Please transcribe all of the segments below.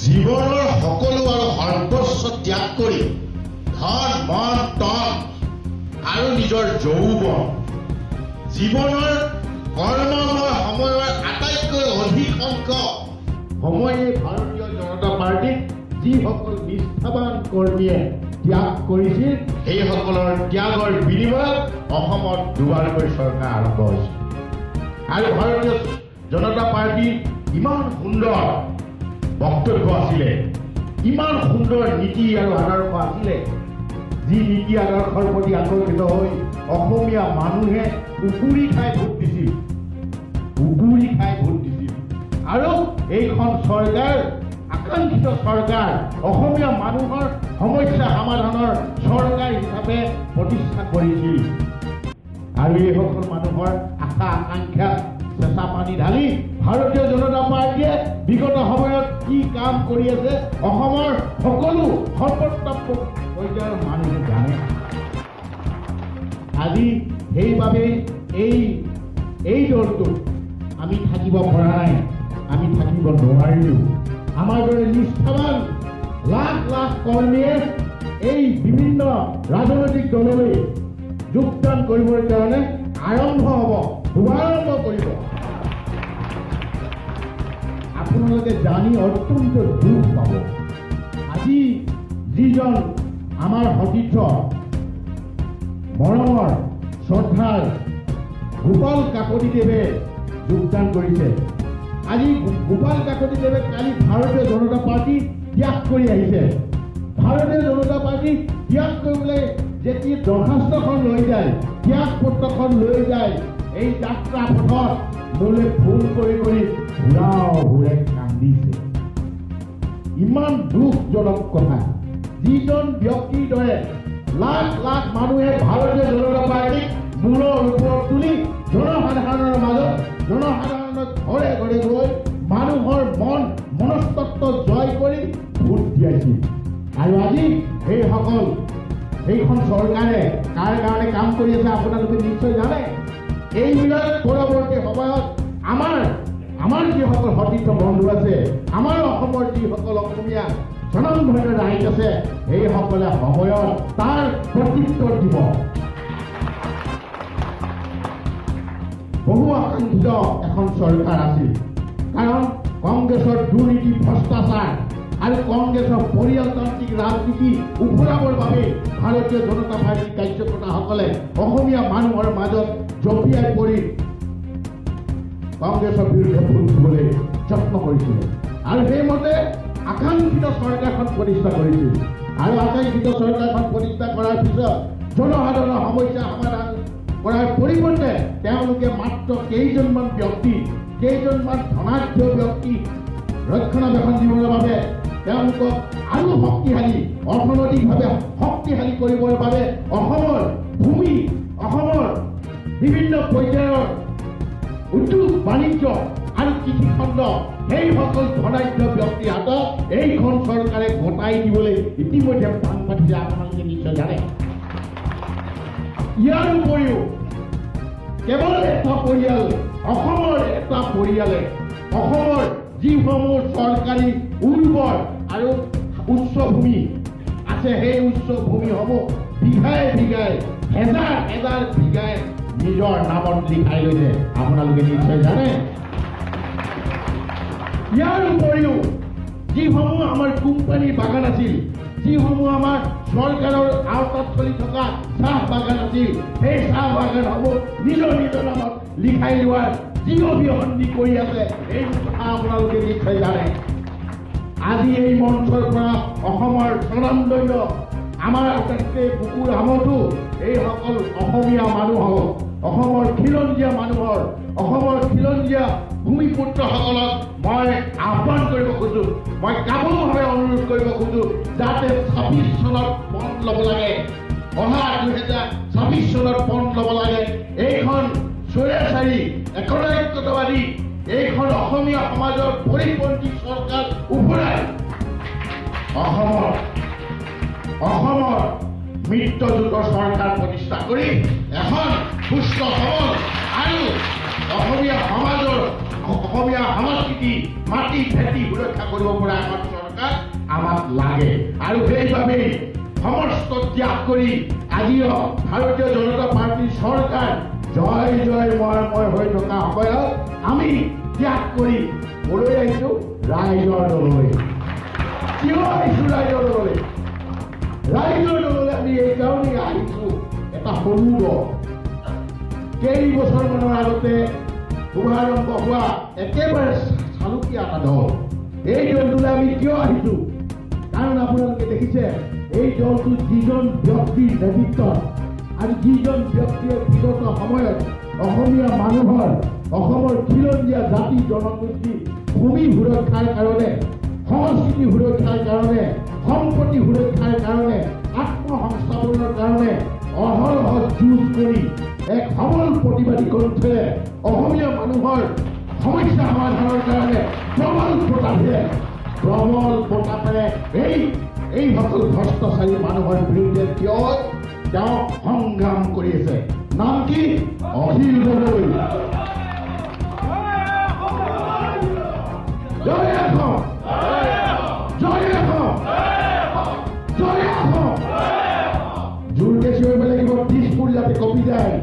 জীৱনৰ সকলো আৰু সৰ্বস্ব ত্যাগ কৰি ধন মন তন আৰু নিজৰ যৌৱন জীৱনৰ কৰ্মময় সময়ৰ আটাইতকৈ অধিক অংশ সময়ে ভাৰতীয় জনতা পাৰ্টীক যিসকল নিষ্ঠাবান কৰ্মীয়ে ত্যাগ কৰিছিল সেইসকলৰ ত্যাগৰ বিনিময়ত অসমত দুবাৰকৈ চৰকাৰ আৰম্ভ হৈছিল আৰু ভাৰতীয় জনতা পাৰ্টীৰ ইমান সুন্দৰ বক্তব্য আছিলে ইমান সুন্দৰ নীতি আৰু আদৰ্শ আছিলে যি নীতি আদৰ্শৰ প্ৰতি আকৰ্ষিত হৈ অসমীয়া মানুহে উকুৰি খাই ভোট দিছিল আৰু এইখন চৰকাৰ আকাংক্ষিত চৰকাৰ অসমীয়া মানুহৰ সমস্যা সমাধানৰ চৰকাৰ হিচাপে প্ৰতিষ্ঠা কৰিছিল আৰু এইসকল মানুহৰ আশা আকাংক্ষা চেঁচা পানী ঢালি ভাৰতীয় জনতা পাৰ্টীয়ে বিগত সময়ত কি কাম কৰি আছে অসমৰ সকলো সৰ্বোত্তম পৰ্যায়ৰ মানুহে জানে আজি সেইবাবেই এই দলটোত আমি থাকিব পৰা নাই আমি থাকিব নোৱাৰিলো আমাৰ দৰে নিষ্ঠাবান লাখ লাখ কৰ্মীয়ে এই বিভিন্ন ৰাজনৈতিক দললৈ যোগদান কৰিবৰ কাৰণে আৰম্ভ হ'ব শুভাৰম্ভ কৰিব আপোনালোকে জানি অত্যন্ত দুখ পাব আজি যিজন আমাৰ সতীৰ্থ মৰমৰ শ্ৰদ্ধাৰ গোপাল কাকতিদেৱে যোগদান কৰিছে আজি গোপাল কাকতিদেৱে কালি ভাৰতীয় জনতা পাৰ্টি ত্যাগ কৰি আহিছে ভাৰতীয় জনতা পাৰ্টি ত্যাগ কৰিবলৈ যেতিয়া দৰখাস্তখন লৈ যায় ত্যাগ পত্ৰখন লৈ যায় এই যাত্ৰা পথত মোলৈ ফোন কৰি ঘূৰে কান্দিছে ইমান দুখজনক কথা যিজন ব্যক্তিৰ দৰে লাখ লাখ মানুহে ভাৰতীয় জনতা পাৰ্টীক মূৰৰ ওপৰত তুলি জনসাধাৰণৰ মাজত জনসাধাৰণৰ ঘৰে ঘৰে গৈ মানুহৰ মনস্তত্ব জয় কৰি ভোট দিয়াইছিল আৰু আজি সেইখন চৰকাৰে কাৰ কাৰণে কাম কৰি আছে আপোনালোকে নিশ্চয় জানে এইবিলাক পৰৱৰ্তী সময়ত আমাৰ যিসকল সতীৰ্থ বন্ধু আছে আমাৰ অসমৰ যিসকল অসমীয়া স্বনামধন্য ৰাইজ আছে সেইসকলে সময়ত তাৰ প্ৰত্যুত্তৰ দিব বহু আকাংক্ষিত এখন চৰকাৰ আছিল কাৰণ কংগ্ৰেছৰ দুৰ্নীতি ভ্ৰষ্টাচাৰ আৰু কংগ্ৰেছৰ পৰিয়ালতান্ত্ৰিক ৰাজনীতি উফৰাবৰ বাবে ভাৰতীয় জনতা পাৰ্টীৰ কাৰ্যকৰ্তাসকলে অসমীয়া মানুহৰ মাজত জঁপিয়াই পৰি কংগ্ৰেছৰ বিৰুদ্ধে ভোট দিবলৈ যত্ন কৰিছিলে আৰু সেইমতে আকাংক্ষিত চৰকাৰখন প্ৰতিষ্ঠা কৰিছিল আৰু আকাংক্ষিত চৰকাৰখন প্ৰতিষ্ঠা কৰাৰ পিছত জনসাধাৰণৰ সমস্যা সমাধান কৰাৰ পৰিৱৰ্তে তেওঁলোকে মাত্ৰ কেইজনমান ধনাঢ্য ব্যক্তি ৰক্ষণাবেক্ষণ দিবৰ বাবে তেওঁলোকক আৰু শক্তিশালী অৰ্থনৈতিকভাৱে শক্তিশালী কৰিবৰ বাবে অসমৰ ভূমি অসমৰ বিভিন্ন পৰ্যায়ৰ উদ্যোগ বাণিজ্য আৰু কৃষিখণ্ড সেইসকল ধনাঢ্য ব্যক্তিৰ হাতত এইখন চৰকাৰে গতাই দিবলৈ ইতিমধ্যে প্ৰাণ পাতিছে আপোনালোকে নিশ্চয় জানে ইয়াৰ উপৰিও কেৱল অসমৰ এটা পৰিয়ালে অসমৰ যিসমূহ চৰকাৰী উৰ্বৰ আৰু উচ্চ ভূমি আছে সেই উচ্চ ভূমিসমূহ বিঘাই হেজাৰ বিঘাই নিজৰ নামত লিখাই লৈছে আপোনালোকে নিশ্চয় জানে ইয়াৰ উপৰিও যিসমূহ আমাৰ কোম্পানীৰ বাগান আছিল যিসমূহ আমাৰ চৰকাৰৰ আওতাত চলি থকা চাহ বাগান আছিল সেই চাহ বাগানসমূহ নিজৰ নামত লিখাই লোৱাৰ যি অভিসন্ধি কৰি আছে এই কথা আপোনালোকে নিশ্চয় জানে আজি এই মঞ্চৰ পৰা অসমৰ স্বনামধন্য আমাৰ আটাইতকৈ বুকুৰ আমঠু এইসকল অসমীয়া মানুহক অসমৰ খিলঞ্জীয়া মানুহৰ অসমৰ খিলঞ্জীয়া ভূমিপুত্ৰসকলক মই আহ্বান কৰিব খোজো মই কামভাৱে অনুৰোধ কৰিব খোজো যাতে 26 চনত পণ ল'ব লাগে অহা 2026 চনত পণ ল'ব লাগে এইখন স্বৈৰাচাৰী একনায়কত্ববাদী এইখন অসমীয়া সমাজৰ পৰিপন্থী চৰকাৰ উফৰাই অসমৰ মিত্ৰজোঁটৰ চৰকাৰ প্ৰতিষ্ঠা কৰি এখন সুস্থ সবল আৰু অসমীয়া সমাজৰ অসমীয়া সংস্কৃতি মাটি ভেটি সুৰক্ষা কৰিব পৰা এখন চৰকাৰ থকা আমাক লাগে আৰু সেইবাবেই সমস্ত ত্যাগ কৰি আজিও ভাৰতীয় জনতা পাৰ্টীৰ চৰকাৰ জয় জয় ময় হৈ থকা সময়ত আমি ত্যাগ কৰি ক'লৈ আহিছোঁ? ৰাইজৰ দললৈ। কিয় আহিছোঁ ৰাইজৰ দললৈ? ৰাইজৰ দললৈ আমি এইকাৰণেই আহিছোঁ, এটা সৰু দল। কেইবছৰমানৰ আগতে শুভাৰম্ভ হোৱা একেবাৰে চালুকীয়া এটা দল। এই দলটোলৈ আমি কিয় আহিছোঁ? কাৰণ আপোনালোকে দেখিছে এই দলটো যিজন ব্যক্তিৰ নেতৃত্বত আৰু যিজন ব্যক্তিয়ে বিগত সময়ত অসমীয়া মানুহৰ, অসমৰ খিলঞ্জীয়া জাতি জনগোষ্ঠী ভূমি সুৰক্ষাৰ কাৰণে, সংস্কৃতি সুৰক্ষাৰ কাৰণে, সম্পত্তি সুৰক্ষাৰ কাৰণে, আত্মসংস্থাপনৰ কাৰণে অহৰহ যুঁজ কৰি এক সবল প্ৰতিবাদী কণ্ঠেৰে অসমীয়া মানুহৰ সমস্যা সমাধানৰ কাৰণে প্ৰবল প্ৰতাপেৰে এই সকল ভ্ৰষ্টাচাৰী মানুহৰ বিৰুদ্ধে কিয় তেওঁ সংগ্ৰাম কৰি আছে। নাম কি? অখিল গগৈ। জয় অসম, জয় অসম, জয় অসম। জোৰকে চিঞৰিব লাগিব, দিছপুৰ যাতে কঁপি যায়।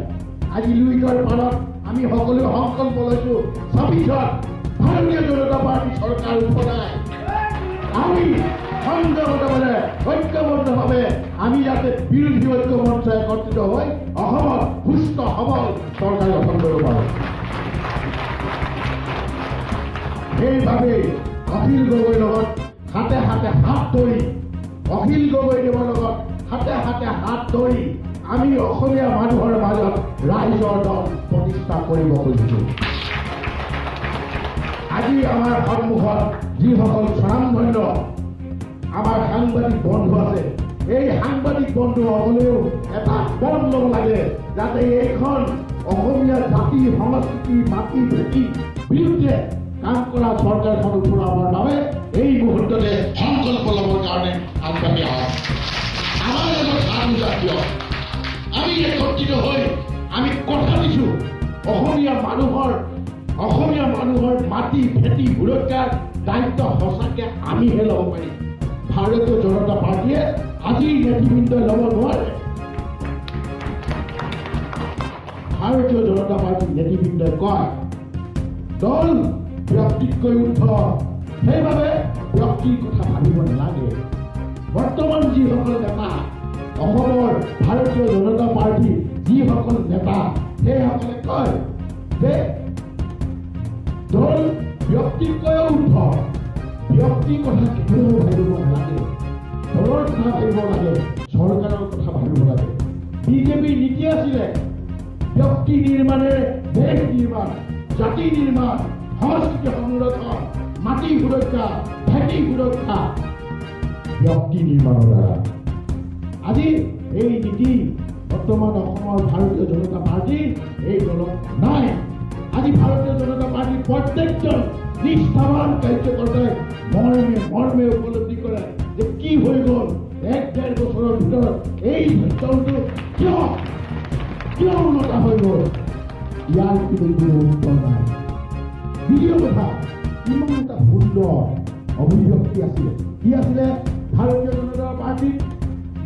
আজি লুইতৰ পাৰত আমি সকলোৱে সংকল্প লৈছোঁ 26ত ভাৰতীয় জনতা পাৰ্টী চৰকাৰ উপদায় আমি সংযমভাৱে ঐক্যবদ্ধভাৱে আমি যাতে বিৰোধী ঐক্য মঞ্চ একত্ৰিত হৈ অসমত সুস্থ সবল চৰকাৰ গঠন কৰিব পাৰোঁ। সেইবাবেই অখিল গগৈৰ লগত হাতে হাতে হাত ধৰি, অখিল গগৈদেৱৰ লগত হাতে হাতে হাত ধৰি আমি অসমীয়া মানুহৰ মাজত ৰাইজৰ দল প্ৰতিষ্ঠা কৰিব খুজিছোঁ। আজি আমাৰ সন্মুখত যিসকল স্বনামধন্য আমাৰ সাংবাদিক বন্ধু আছে, এই সাংবাদিক বন্ধুসকলেও এটা পদ ল'ব লাগে যাতে এইখন অসমীয়া জাতি সংস্কৃতি মাটি ভেটি বিৰুদ্ধে কাম কৰা চৰকাৰখন উঠোৱাৰ বাবে এই মুহূৰ্ততে সংকল্প ল'বৰ কাৰণে আগবাঢ়ি আহক। আমাৰ লগত জাতীয় আমি একত্ৰিত হৈ আমি কথা দিছোঁ অসমীয়া মানুহৰ মাটি ভেটি সুৰক্ষাৰ দায়িত্ব সঁচাকে আমিহে ল'ব পাৰিম। ভাৰতীয় জনতা পাৰ্টীয়ে আজিৰ নেতৃবৃন্দই ল'ব নোৱাৰে। ভাৰতীয় জনতা পাৰ্টীৰ নেতৃবৃন্দই কয় দল ব্যক্তিতকৈ উৰ্ধ, সেইবাবে ব্যক্তিৰ কথা ভাবিব নালাগে। বৰ্তমান যিসকল নেতা অসমৰ ভাৰতীয় জনতা পাৰ্টীৰ যিসকল নেতা সেইসকলে কয় যে দল ব্যক্তিতকৈও উৰ্ধ, ব্যক্তিৰ কথা কেতিয়াও ভাবিব নালাগে, দলৰ কথা ভাবিব লাগে, চৰকাৰৰ কথা ভাবিব লাগে। বিজেপিৰ নীতি আছিলে ব্যক্তি নিৰ্মাণেৰে দেশ নিৰ্মাণ, জাতি নিৰ্মাণ, সংস্কৃতি সংৰক্ষণ, মাটি সুৰক্ষা, ভেটি সুৰক্ষা, ব্যক্তি নিৰ্মাণৰ দ্বাৰা। আজি এই নীতি বৰ্তমান অসমৰ ভাৰতীয় জনতা পাৰ্টীৰ এই দলত নাই। আজি ভাৰতীয় জনতা পাৰ্টীৰ প্ৰত্যেকজন নিষ্ঠাবান কাৰ্যকৰ্তাই মৰ্মে উপলব্ধি কৰে যে কি হৈ গ'ল 1-1.5 বছৰৰ ভিতৰত এই দলটো কিয় উন্নত হৈ গ'ল। ইয়াৰ কোনো উত্তৰ নাই। দ্বিতীয় কথা, ইমান এটা সুন্দৰ অভিব্যক্তি আছিলে, কি আছিলে ভাৰতীয় জনতা পাৰ্টীৰ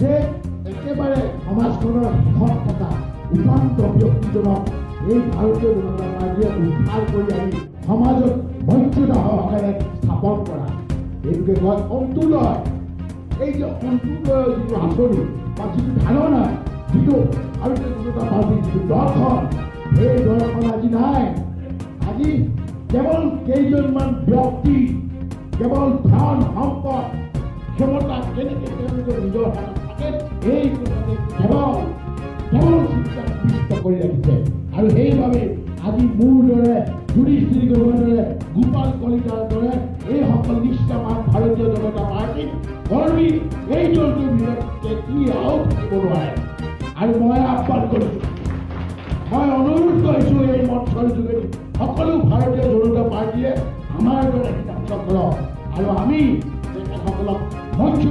যে একেবাৰে সমাজখনৰ শেষত থকা উপান্ত ব্যক্তিজনক এই ভাৰতীয় জনতা পাৰ্টীয়ে উদ্ধাৰ কৰি আনি সমাজত মৰ্যাদা সহকাৰে স্থাপন কৰা, এইটোকে কয় অন্ত্যোদয়। এই যে অন্ত্যোদয়ৰ যিটো আঁচনি বা যিটো ধাৰণা, যিটো ভাৰতীয় জনতা পাৰ্টীৰ যিটো দৰ্শন, সেই দৰ্শন আজি নাই। আজি কেৱল কেইজনমান ব্যক্তি, কেৱল ধন সম্পদ ক্ষমতা কেনেকে তেওঁলোকে নিজৰ হাতত থাকে এই কথাতে কেৱল চিন্তা কৰি ৰাখিছে। আৰু সেইবাবে আজি মোৰ দৰে, যুধিষ্ঠিৰ গগৈৰ দৰে, গোপাল কলিতাৰ দৰে এইসকল নিষ্ঠাবান ভাৰতীয় জনতা পাৰ্টীৰ কৰ্মী এই দলটোৰ ভিতৰত কেতিয়াও থাকিব নোৱাৰে। আৰু মই আহ্বান কৰিছোঁ, মই অনুৰোধ কৰিছোঁ এই মঞ্চৰ যোগেদি সকলো ভাৰতীয় জনতা পাৰ্টীয়ে আমাৰ দৰে সিদ্ধান্ত কৰক আৰু আমি তেখেতসকলক মঞ্চ